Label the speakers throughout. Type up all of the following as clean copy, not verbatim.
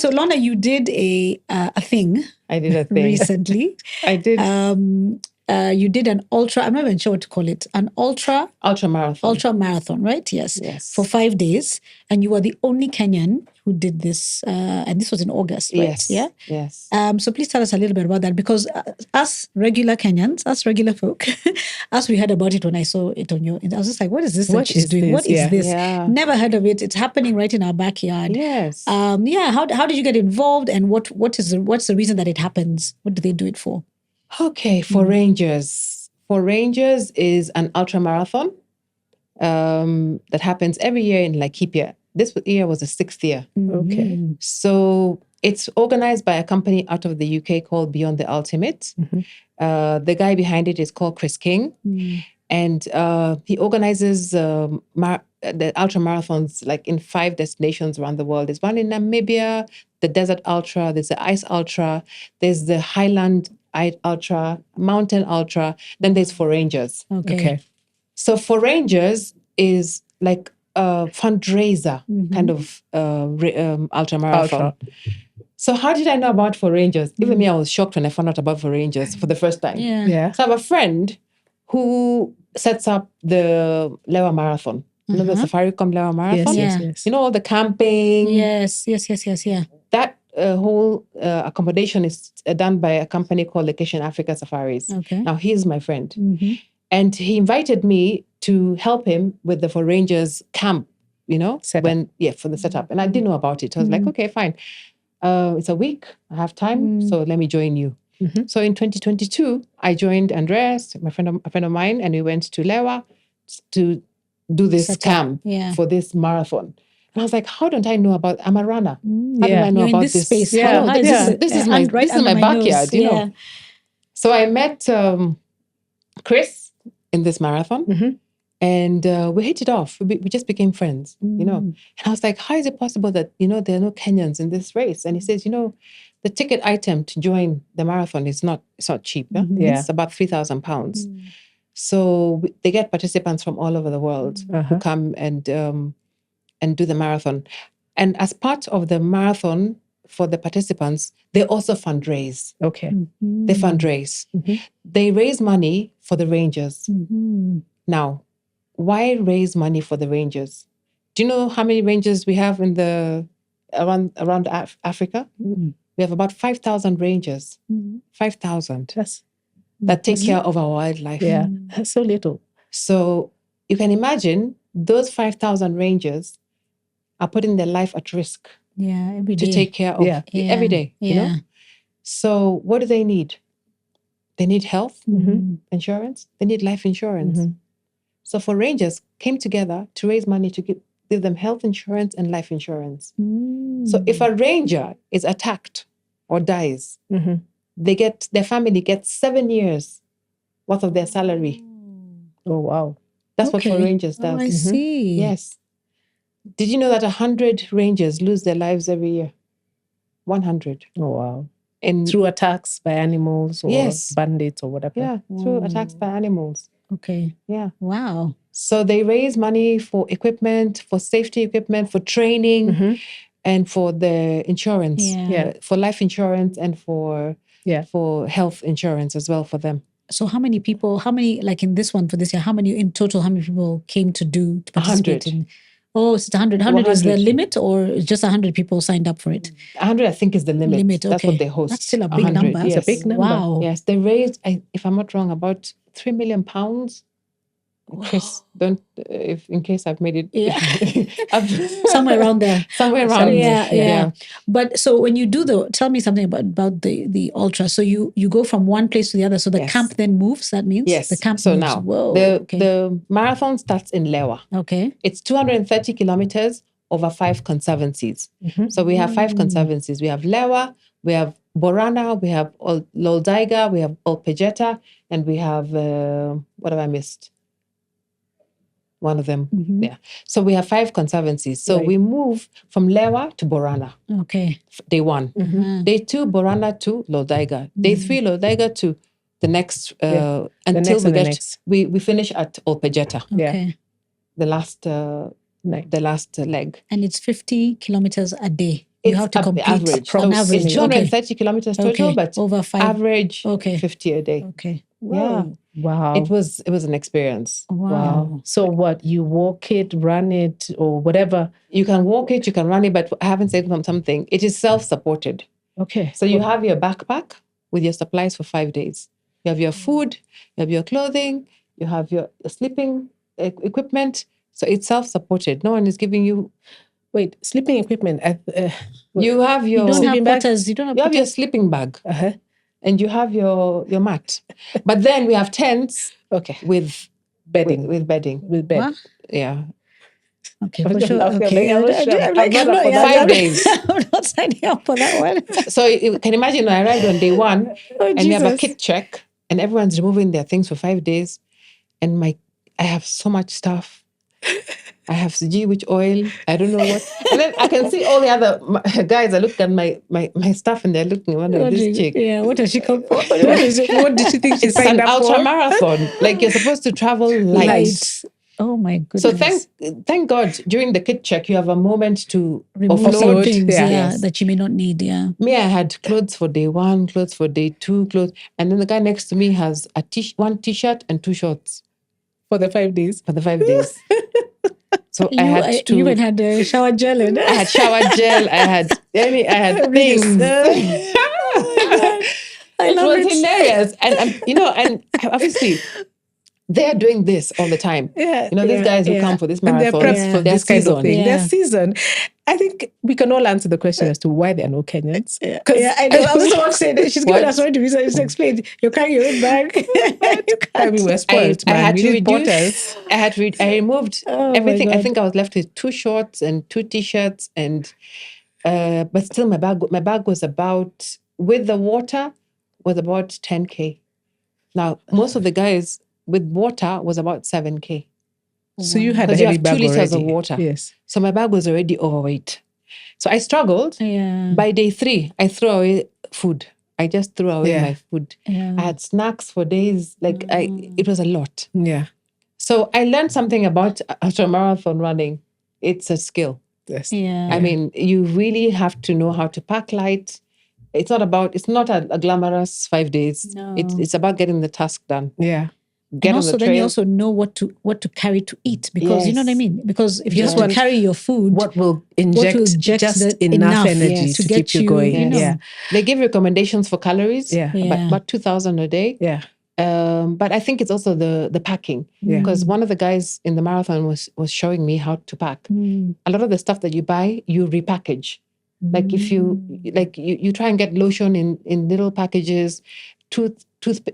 Speaker 1: So Lorna, you did a thing.
Speaker 2: I did a thing
Speaker 1: recently.
Speaker 2: I did.
Speaker 1: You did an ultra. I'm not even sure what to call it. An ultramarathon, right? Yes. For 5 days, and you were the only Kenyan who did this. And this was in August, right?
Speaker 2: Yes.
Speaker 1: Yeah.
Speaker 2: Yes.
Speaker 1: So please tell us a little bit about that, because us regular Kenyans, us regular folk, as we heard about it when I saw it on your, I was just like, what is this that she's doing? What is this?
Speaker 2: Yeah.
Speaker 1: Never heard of it. It's happening right in our backyard.
Speaker 2: Yes.
Speaker 1: How did you get involved, and what's the reason that it happens? What do they do it for?
Speaker 2: Okay, for Rangers. For Rangers is an ultramarathon that happens every year in Laikipia. This year was the 6th year.
Speaker 1: Okay.
Speaker 2: So it's organized by a company out of the UK called Beyond the Ultimate. The guy behind it is called Chris King. And he organizes the ultramarathons like in 5 destinations around the world. There's one in Namibia, the Desert Ultra, there's the Ice Ultra, there's the Highland Ultra, Mountain Ultra, then there's For Rangers.
Speaker 1: Okay.
Speaker 2: So For Rangers is like a fundraiser kind of ultramarathon. So how did I know about For Rangers? Even me, I was shocked when I found out about For Rangers for the first time.
Speaker 1: Yeah.
Speaker 2: So I have a friend who sets up the Lewa Marathon. You know the Safaricom Lewa Marathon?
Speaker 1: Yes.
Speaker 2: You know, all the camping.
Speaker 1: Yes. Yeah.
Speaker 2: That whole accommodation is done by a company called Location Africa Safaris.
Speaker 1: Okay.
Speaker 2: Now, he's my friend. And he invited me to help him with the For Rangers camp, you know, for the setup. And I didn't know about it. I was like, okay, fine. It's a week. I have time. So let me join you. So in 2022, I joined Andres, a friend of mine, and we went to Lewa to do this camp for this marathon. And I was like, how don't I know about? I'm a runner. How do I know about this space? This is my backyard, you know. So I met Chris in this marathon, and we hit it off. We just became friends, you know. And I was like, how is it possible that, you know, there are no Kenyans in this race? And he says, you know, the ticket item to join the marathon it's not cheap. It's about £3,000. So they get participants from all over the world who come and do the marathon. And as part of the marathon for the participants, they also fundraise.
Speaker 3: Okay.
Speaker 2: They fundraise. They raise money for the Rangers. Now, why raise money for the Rangers? Do you know how many Rangers we have in around Africa? We have about 5,000 Rangers. 5,000. That take care of our wildlife.
Speaker 3: Yeah, that's so little.
Speaker 2: So you can imagine those 5,000 Rangers are putting their life at risk.
Speaker 1: Every day.
Speaker 2: To take care of every day, you know? So what do they need? They need health insurance. They need life insurance. So For Rangers came together to raise money to give them health insurance and life insurance. So if a ranger is attacked or dies, their family gets 7 years worth of their salary.
Speaker 3: Oh, wow.
Speaker 2: That's what For Rangers does.
Speaker 1: Oh, I see.
Speaker 2: Yes. Did you know that 100 Rangers lose their lives every year? 100.
Speaker 3: Oh, wow. Through attacks by animals or bandits or whatever?
Speaker 2: Yeah, through attacks by animals.
Speaker 1: Okay.
Speaker 2: Yeah.
Speaker 1: Wow.
Speaker 2: So they raise money for equipment, for safety equipment, for training, and for the insurance. For life insurance and for health insurance as well for them.
Speaker 1: So how many, like in this one for this year, how many people came to participate
Speaker 2: 100.
Speaker 1: in? Oh, it's 100. 100 is the limit, or just 100 people signed up for it?
Speaker 2: 100, I think, is the limit. That's what they host.
Speaker 1: That's still a big number.
Speaker 2: Yes.
Speaker 3: It's a big number.
Speaker 1: Wow.
Speaker 2: Yes, they raised, if I'm not wrong, about £3 million. Chris, don't, in case I've made it.
Speaker 1: Somewhere around there.
Speaker 2: Somewhere around there.
Speaker 1: Yeah. But so when you do tell me something about the ultra. So you go from one place to the other. So the camp then moves, that means?
Speaker 2: Yes.
Speaker 1: The camp
Speaker 2: so
Speaker 1: moves.
Speaker 2: now,
Speaker 1: Whoa,
Speaker 2: the marathon starts in Lewa.
Speaker 1: Okay.
Speaker 2: It's 230 kilometers over 5 conservancies. So we have 5 conservancies. We have Lewa, we have Borana, we have Loldaiga, we have Olpejeta, and we have, what have I missed? One of them. Yeah. So we have 5 conservancies. So we move from Lewa to Borana.
Speaker 1: Okay.
Speaker 2: Day 1. Day 2, Borana to Loldaiga. Day 3, Loldaiga to the next, until we finish at Olpejeta.
Speaker 1: Okay.
Speaker 2: The last leg.
Speaker 1: And it's 50 kilometers a day. You have to compete
Speaker 2: average.
Speaker 1: on average.
Speaker 2: 230 kilometers total, but
Speaker 1: over 5.
Speaker 2: Average 50 a day.
Speaker 1: Okay.
Speaker 2: Yeah.
Speaker 3: Wow.
Speaker 2: It was an experience.
Speaker 1: Wow.
Speaker 3: So what? You walk it, run it, or whatever?
Speaker 2: You can walk it, you can run it, but I haven't said something. It is self-supported.
Speaker 3: Okay.
Speaker 2: So you have your backpack with your supplies for 5 days. You have your food, you have your clothing, you have your sleeping equipment. So it's self-supported. No one is giving you...
Speaker 3: Wait, sleeping equipment.
Speaker 2: You have your...
Speaker 1: You don't
Speaker 2: sleeping
Speaker 1: have
Speaker 2: bag.
Speaker 1: potters. You don't have
Speaker 2: You have your sleeping bag. And you have your mat. But then we have tents with bedding. With bedding.
Speaker 3: With bed.
Speaker 1: What?
Speaker 2: Yeah.
Speaker 1: Okay, for sure. Okay.
Speaker 3: I'm
Speaker 1: I'm
Speaker 3: not up for
Speaker 1: yeah,
Speaker 2: 5 days.
Speaker 1: I'm not signing up for that one.
Speaker 2: So you can imagine I arrived on day 1 and we have a kit check and everyone's removing their things for 5 days. And I have so much stuff. I have G which oil. I don't know what. And then I can see all the other guys. I look at my stuff and they're looking, what is this chick?
Speaker 1: Yeah, what has she come for?
Speaker 3: What did she think she
Speaker 2: It's
Speaker 3: signed
Speaker 2: an
Speaker 3: up for?
Speaker 2: ultramarathon. Like you're supposed to travel light.
Speaker 1: Oh my goodness.
Speaker 2: So thank God during the kit check you have a moment to
Speaker 1: remove some things
Speaker 3: Yes.
Speaker 1: that you may not need. Yeah.
Speaker 2: Me, I had clothes for day 1, clothes for day 2, clothes, and then the guy next to me has one t-shirt and 2 shorts
Speaker 3: for the 5 days.
Speaker 2: For the 5 days. So
Speaker 1: You even had a shower gel in it.
Speaker 2: I had shower gel. I had things. It was hilarious, and obviously they are doing this all the time. These guys who come for this marathon,
Speaker 3: and they're prepped for this kind of thing.
Speaker 1: Yeah.
Speaker 3: Their season. I think we can all answer the question as to why there are no Kenyans.
Speaker 1: I know. I was just about to say that she's giving us one to reason. Just explain. You're carrying your own bag.
Speaker 3: I mean, we're spoiled, man.
Speaker 2: I had
Speaker 3: we
Speaker 2: to
Speaker 3: need
Speaker 2: reduce. I removed everything. I think I was left with 2 shorts and 2 t-shirts, and but still my bag was about, with the water, was about 10K. Now most of the guys with water was about 7K.
Speaker 3: So you had
Speaker 2: because you have 2
Speaker 3: liters
Speaker 2: liters of water.
Speaker 3: Yes.
Speaker 2: So my bag was already overweight. So I struggled.
Speaker 1: Yeah.
Speaker 2: By day 3, I threw away food. I just threw away my food.
Speaker 1: Yeah.
Speaker 2: I had snacks for days. It was a lot.
Speaker 3: Yeah.
Speaker 2: So I learned something about ultramarathon running. It's a skill.
Speaker 3: Yes.
Speaker 1: Yeah.
Speaker 2: I mean, you really have to know how to pack light. It's not a glamorous 5 days.
Speaker 1: No.
Speaker 2: It's about getting the task done.
Speaker 3: Yeah.
Speaker 1: And also then you also know what to carry to eat, because you know what I mean? Because if you just want to carry your food,
Speaker 3: what will inject just enough energy to keep you going.
Speaker 1: You know.
Speaker 3: Yeah.
Speaker 2: They give recommendations for calories.
Speaker 3: Yeah.
Speaker 2: About 2,000 a day.
Speaker 3: Yeah.
Speaker 2: But I think it's also the packing. Because one of the guys in the marathon was showing me how to pack. A lot of the stuff that you buy, you repackage. Like if you try and get lotion in little packages,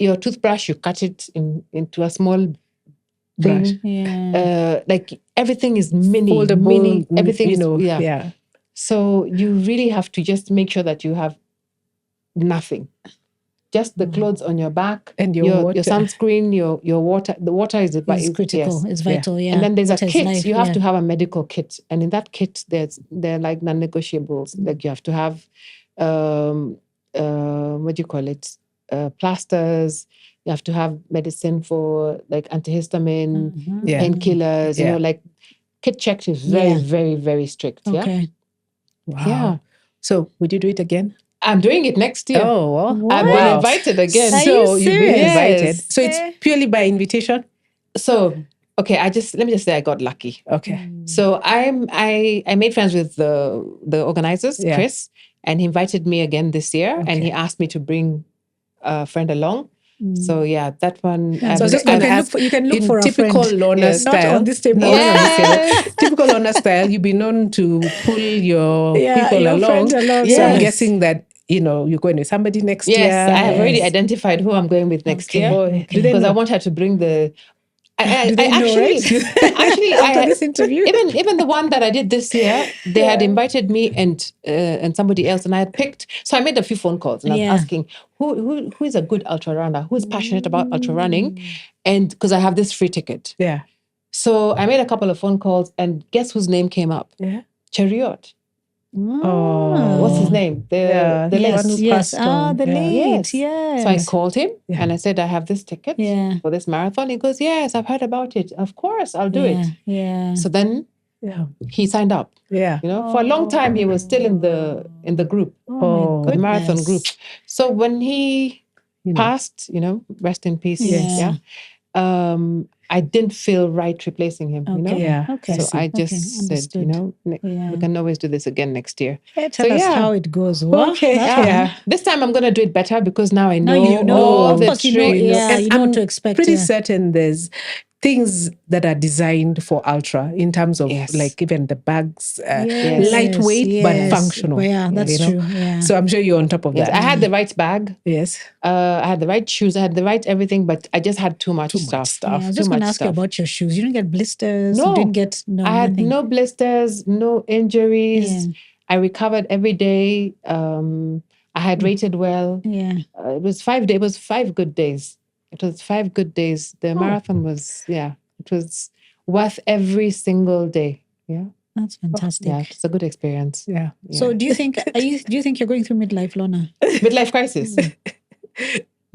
Speaker 2: your toothbrush, you cut it into a small thing.
Speaker 1: Yeah.
Speaker 2: Like everything is mini,
Speaker 3: foldable,
Speaker 2: everything is,
Speaker 3: yeah.
Speaker 2: So you really have to just make sure that you have nothing. Just the clothes on your back,
Speaker 3: and your
Speaker 2: sunscreen, your water. The water is
Speaker 1: critical.
Speaker 2: Yes.
Speaker 1: It's vital. Yeah.
Speaker 2: And then there's
Speaker 1: water
Speaker 2: a kit.
Speaker 1: Life,
Speaker 2: you have to have a medical kit, and in that kit, they're like non-negotiables. Like you have to have, what do you call it? Plasters. You have to have medicine for like antihistamine, painkillers. You know, like kit check is very, very, very strict.
Speaker 1: Okay.
Speaker 3: Yeah. Wow.
Speaker 2: Yeah.
Speaker 3: So would you do it again?
Speaker 2: I'm doing it next year.
Speaker 3: Oh, well.
Speaker 2: I've been invited again.
Speaker 1: So
Speaker 3: you've been invited.
Speaker 2: Yes.
Speaker 3: So it's purely by invitation?
Speaker 2: So, okay, let me just say I got lucky.
Speaker 3: Okay.
Speaker 2: So I made friends with the organizers, Chris, and he invited me again this year, and he asked me to bring a friend along. So that one.
Speaker 1: So you can look for a
Speaker 3: typical
Speaker 1: friend.
Speaker 3: Lorna style.
Speaker 1: Not on this table.
Speaker 3: Typical Lorna style. You've been known to pull your people
Speaker 1: your
Speaker 3: along.
Speaker 1: friends along.
Speaker 3: So I'm guessing that you're going with somebody next year.
Speaker 2: Yes, I have already identified who I'm going with next year because I want her to bring the. Actually,
Speaker 1: after this interview,
Speaker 2: even the one that I did this year, they had invited me and somebody else, and I had picked. So I made a few phone calls and I was asking who is a good ultra runner, who is passionate about ultra running, and because I have this free ticket.
Speaker 3: Yeah.
Speaker 2: So I made a couple of phone calls, and guess whose name came up?
Speaker 3: Yeah.
Speaker 2: Chariot.
Speaker 3: Oh,
Speaker 2: what's his name? The late one who passed on.
Speaker 1: The late.
Speaker 2: Yes. So I called him and I said, I have this ticket for this marathon. He goes, yes, I've heard about it. Of course, I'll do it.
Speaker 1: Yeah.
Speaker 2: So then he signed up.
Speaker 3: Yeah.
Speaker 2: For a long time he was still in the group, the marathon group. So when he passed, rest in peace.
Speaker 1: Yeah.
Speaker 2: I didn't feel right replacing him.
Speaker 1: Okay.
Speaker 2: So I just said, we can always do this again next year.
Speaker 1: Tell us how it goes. Wow.
Speaker 3: Okay.
Speaker 2: This time I'm going to do it better because now I know
Speaker 1: all
Speaker 2: the
Speaker 1: tricks.
Speaker 2: tricks.
Speaker 1: You know what to expect.
Speaker 3: Pretty certain there's things that are designed for ultra in terms of like even the bags, lightweight but functional.
Speaker 1: Yeah, that's true. Yeah.
Speaker 3: So I'm sure you're on top of that.
Speaker 2: I had the right bag.
Speaker 3: Yes.
Speaker 2: I had the right shoes. I had the right everything, but I just had too much stuff.
Speaker 1: Yeah, I was just going to ask you about your shoes. You didn't get blisters?
Speaker 2: No.
Speaker 1: You didn't get
Speaker 2: I had
Speaker 1: nothing.
Speaker 2: no blisters, no injuries. I recovered every day. I hydrated well.
Speaker 1: Yeah.
Speaker 2: It was 5 days. It was 5 good days. It was 5 good days. The marathon was, it was worth every single day. Yeah.
Speaker 1: That's fantastic.
Speaker 2: Yeah, it's a good experience.
Speaker 3: Yeah.
Speaker 1: So do you think you're going through midlife, Lorna?
Speaker 2: Midlife crisis?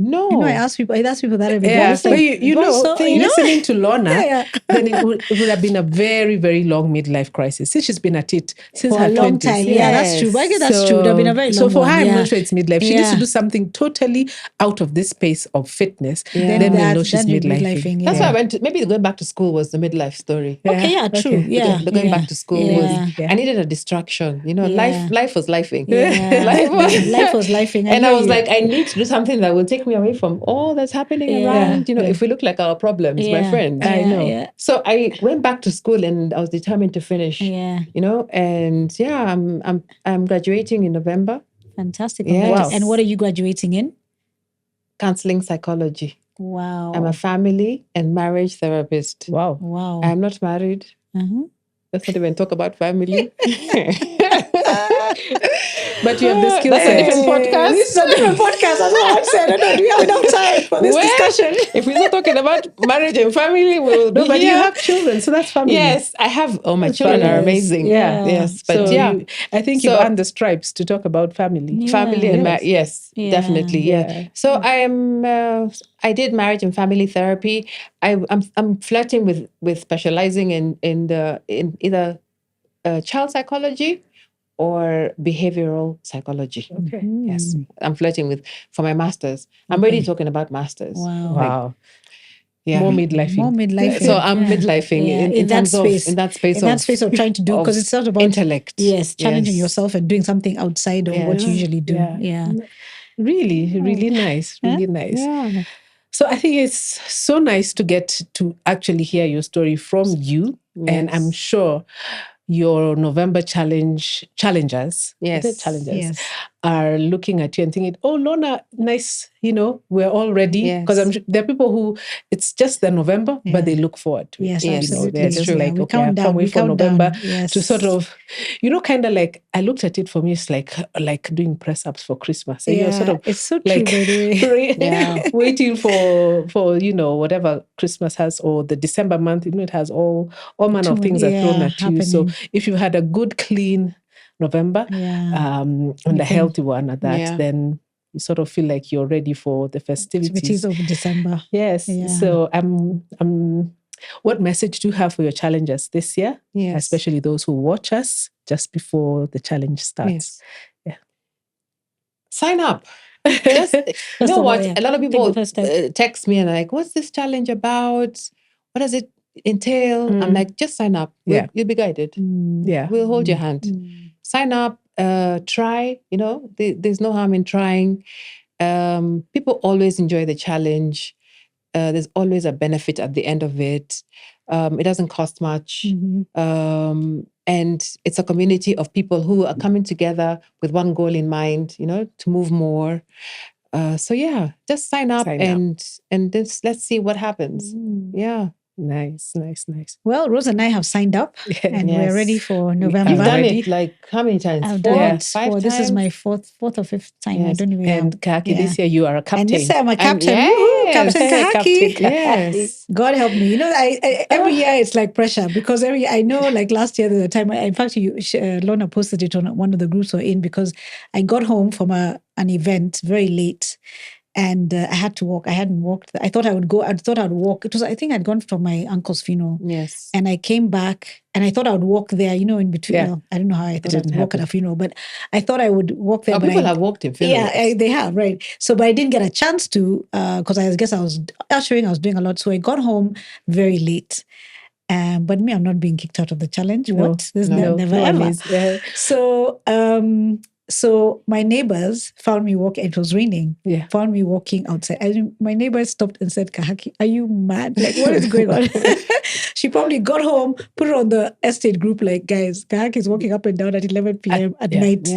Speaker 2: No.
Speaker 1: I ask people that every day.
Speaker 3: Yeah, but listening to Lorna, then it would have been a very, very long midlife crisis. Since she's been at it since
Speaker 1: for
Speaker 3: her
Speaker 1: a long
Speaker 3: 20s.
Speaker 1: time. Yeah, that's true. But I guess that's true. It would have been a very long
Speaker 3: So for her,
Speaker 1: one.
Speaker 3: I'm not sure it's midlife. She needs to do something totally out of this space of fitness. Then we'll know she's midlifing.
Speaker 2: That's why I went to, maybe going back to school was the midlife story.
Speaker 1: Okay, true. Yeah.
Speaker 2: The going back to school was, I needed a distraction. Life was lifing.
Speaker 1: Life was lifing.
Speaker 2: And I was like, I need to do something that will take me away from all that's happening around. If we look like our problems, my friend.
Speaker 1: I know. Yeah.
Speaker 2: So I went back to school and I was determined to finish.
Speaker 1: Yeah.
Speaker 2: And I'm graduating in November.
Speaker 1: Fantastic.
Speaker 2: Yes.
Speaker 1: And what are you graduating in?
Speaker 2: Counseling psychology.
Speaker 1: Wow.
Speaker 2: I'm a family and marriage therapist.
Speaker 3: Wow.
Speaker 2: I'm not married. Let's not even talk about family.
Speaker 3: But you have the skill set.
Speaker 2: That's a different podcast.
Speaker 1: This is a different podcast. That's what I said. Do we have enough time for this discussion?
Speaker 2: If we're not talking about marriage and family, we'll be
Speaker 3: but
Speaker 2: here.
Speaker 3: You have children, so that's family.
Speaker 2: Yes, I have. Oh, my children are amazing.
Speaker 3: Yeah.
Speaker 2: Yes. But
Speaker 3: I think you've earned the stripes to talk about family.
Speaker 2: Family and marriage. Definitely. Yeah. So I did marriage and family therapy. I'm flirting with specializing in either child psychology or behavioral psychology.
Speaker 3: Okay.
Speaker 2: Yes. I'm flirting for my master's. I'm already talking about master's.
Speaker 3: Wow.
Speaker 2: More
Speaker 1: midlifing.
Speaker 2: So I'm midlifing in that space
Speaker 1: of trying to do, because it's not about
Speaker 2: intellect.
Speaker 1: Yes, challenging yourself and doing something outside of what you usually do. Yeah.
Speaker 3: Really, really nice. Really nice.
Speaker 2: Yeah.
Speaker 3: So I think it's so nice to get to actually hear your story from you. Yes. And I'm sure your November challengers are looking at you and thinking, oh, Lorna, nice, we're all ready. Because there are people who, it's just the November, but they look forward to it.
Speaker 1: Yes, absolutely.
Speaker 3: They're just like, okay, I can't wait for November to sort of, kind of like, I looked at it for me, it's like doing press-ups for Christmas. And you're sort of
Speaker 1: it's so
Speaker 3: like,
Speaker 1: true,
Speaker 3: waiting for whatever Christmas has, or the December month, it has all manner of things are thrown at you. So if you had a good, clean November, and a healthy one at that, then you sort of feel like you're ready for the festivities
Speaker 1: of December.
Speaker 3: Yes. Yeah. So what message do you have for your challengers this year?
Speaker 2: Yes.
Speaker 3: Especially those who watch us just before the challenge starts.
Speaker 2: Yes.
Speaker 3: Yeah.
Speaker 2: Sign up. You know what? A lot of people text me and like, what's this challenge about? What does it entail? I'm like, just sign up. You'll be guided. We'll hold your hand. Sign up, try, there's no harm in trying. People always enjoy the challenge. There's always a benefit at the end of it. It doesn't cost much. And it's a community of people who are coming together with one goal in mind, to move more. So just sign up and let's see what happens. Yeah.
Speaker 3: Nice.
Speaker 1: Well, Rose and I have signed up and we're ready for November.
Speaker 2: You've done it like how many times?
Speaker 1: I've done it.
Speaker 2: 5 times?
Speaker 1: This is my fourth or fifth time.
Speaker 3: Yes.
Speaker 1: I don't even know.
Speaker 3: And Kaki, this year you are a captain.
Speaker 1: And this year I'm a captain. Captain Kaki. Yes. God help me. I every year it's like pressure, because I know like last year the time, in fact, Lorna posted it on one of the groups we're in, because I got home from an event very late. And I had to walk. I hadn't walked. I thought I would go. I thought I'd walk. I think I'd gone from my uncle's funeral.
Speaker 2: Yes.
Speaker 1: And I came back and I thought I would walk there, in between.
Speaker 3: Yeah.
Speaker 1: Well, I don't know how I thought I'd walk at a funeral, but I thought I would walk there.
Speaker 2: Oh, people have walked in funerals.
Speaker 1: Yeah, they have, right. So, but I didn't get a chance to, because I guess I was ushering, I was doing a lot. So I got home very late. But me, I'm not being kicked out of the challenge. What? This never ever.
Speaker 3: Yeah.
Speaker 1: So my neighbors found me walking. It was raining.
Speaker 3: Yeah.
Speaker 1: Found me walking outside. And my neighbor stopped and said, "Kahaki, are you mad? Like, what is going on?" She probably got home, put it on the estate group, like, guys, Kahaki is walking up and down at 11 p.m. at night,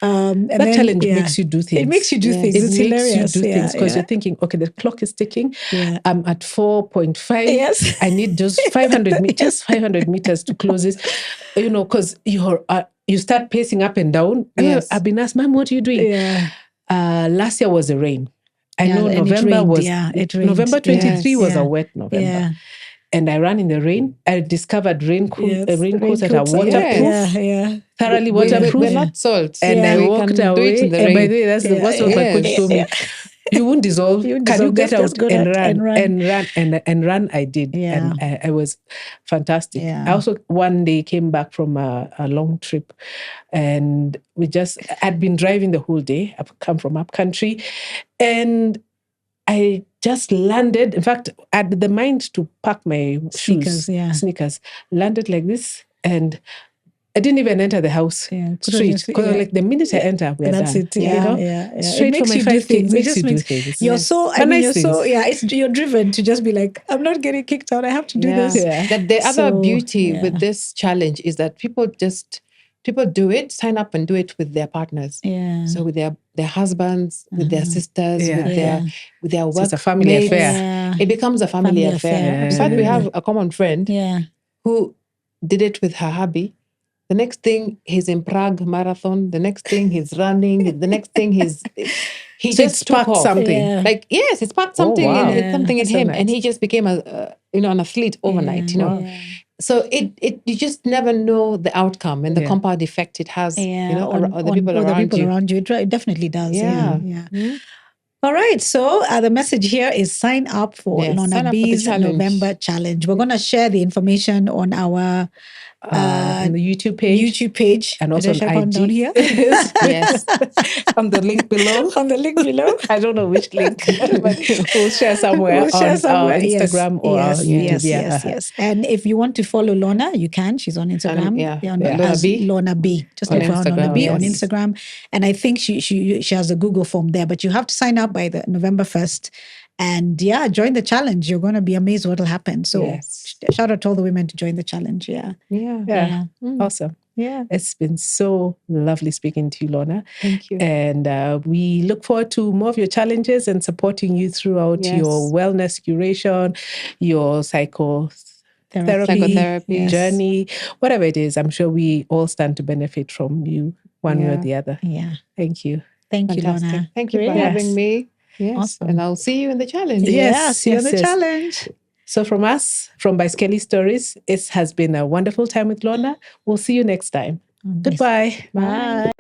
Speaker 1: And
Speaker 3: that challenge makes you do things.
Speaker 1: It makes you do things.
Speaker 3: It
Speaker 1: it's
Speaker 3: makes
Speaker 1: hilarious.
Speaker 3: you do things because you're thinking, okay, the clock is ticking.
Speaker 1: Yeah.
Speaker 3: I'm at 4.5.
Speaker 1: Yes.
Speaker 3: I need just 500 meters, 500 meters to close this. Because you start pacing up and down.
Speaker 2: Yes.
Speaker 3: I've been asked, Mom, what are you doing?
Speaker 1: Yeah.
Speaker 3: Last year was the rain. I know
Speaker 1: November
Speaker 3: was.
Speaker 1: it rained.
Speaker 3: November 23 was a wet November.
Speaker 1: Yeah.
Speaker 3: And I ran in the rain. I discovered raincoats that are waterproof.
Speaker 1: Yeah.
Speaker 3: Thoroughly waterproof.
Speaker 2: We're not salt.
Speaker 3: And I walked away. And by the way, that's what my coach told me. You won't dissolve. Can you get out and run? I did.
Speaker 1: Yeah.
Speaker 3: And I was fantastic.
Speaker 1: Yeah.
Speaker 3: I also one day came back from a long trip and I'd been driving the whole day. I've come from up country and I just landed. In fact, I had the mind to pack my sneakers, landed like this and I didn't even enter the house street because like the minute I enter, we're done.
Speaker 1: That's it. Yeah.
Speaker 3: Straight from my 5K. It makes you do things.
Speaker 1: You're so. You're driven to just be like, I'm not getting kicked out. I have to do this.
Speaker 2: Yeah. That the other beauty with this challenge is that people do it, sign up and do it with their partners.
Speaker 1: Yeah.
Speaker 2: So with their husbands, with their sisters, with their work.
Speaker 3: So it's a family affair.
Speaker 1: Yeah.
Speaker 2: It becomes a family affair. In fact, we have a common friend who did it with her hubby. The next thing he's in Prague marathon. The next thing he's running. The next thing he just sparked
Speaker 3: something.
Speaker 1: Yeah.
Speaker 2: Like it sparked something.
Speaker 3: Wow.
Speaker 2: Something in him,
Speaker 3: nice.
Speaker 2: And he just became an athlete overnight.
Speaker 1: Yeah.
Speaker 2: So you just never know the outcome and the compound effect it has. On the people around you.
Speaker 1: It definitely does.
Speaker 2: Yeah.
Speaker 1: Mm-hmm. All right. So the message here is sign up for Lorna B's November challenge. We're going to share the information on our
Speaker 3: on the YouTube page. And also on IG.
Speaker 1: Down here.
Speaker 2: Yes.
Speaker 3: On the link below. I don't know which link, but we'll share somewhere on our Instagram or our YouTube.
Speaker 1: Yes. And if you want to follow Lorna, you can. She's on Instagram. Lorna B. Just look for Lorna B on Instagram. And I think she has a Google form there, but you have to sign up by the November 1st. And join the challenge. You're going to be amazed what will happen. So shout out to all the women to join the challenge. Yeah.
Speaker 3: Awesome.
Speaker 1: Yeah.
Speaker 3: It's been so lovely speaking to you, Lorna.
Speaker 2: Thank you.
Speaker 3: And we look forward to more of your challenges and supporting you throughout your wellness curation, your psychotherapy journey, whatever it is. I'm sure we all stand to benefit from you one way or the other.
Speaker 1: Yeah.
Speaker 3: Thank you.
Speaker 1: Thank you, Lorna.
Speaker 2: Thank you for having me. Yes.
Speaker 1: Awesome.
Speaker 2: And I'll see you in the challenge.
Speaker 1: See you in the challenge.
Speaker 3: So from us, from Baiskeli Stories, it has been a wonderful time with Lorna. We'll see you next time. Goodbye.
Speaker 1: Bye.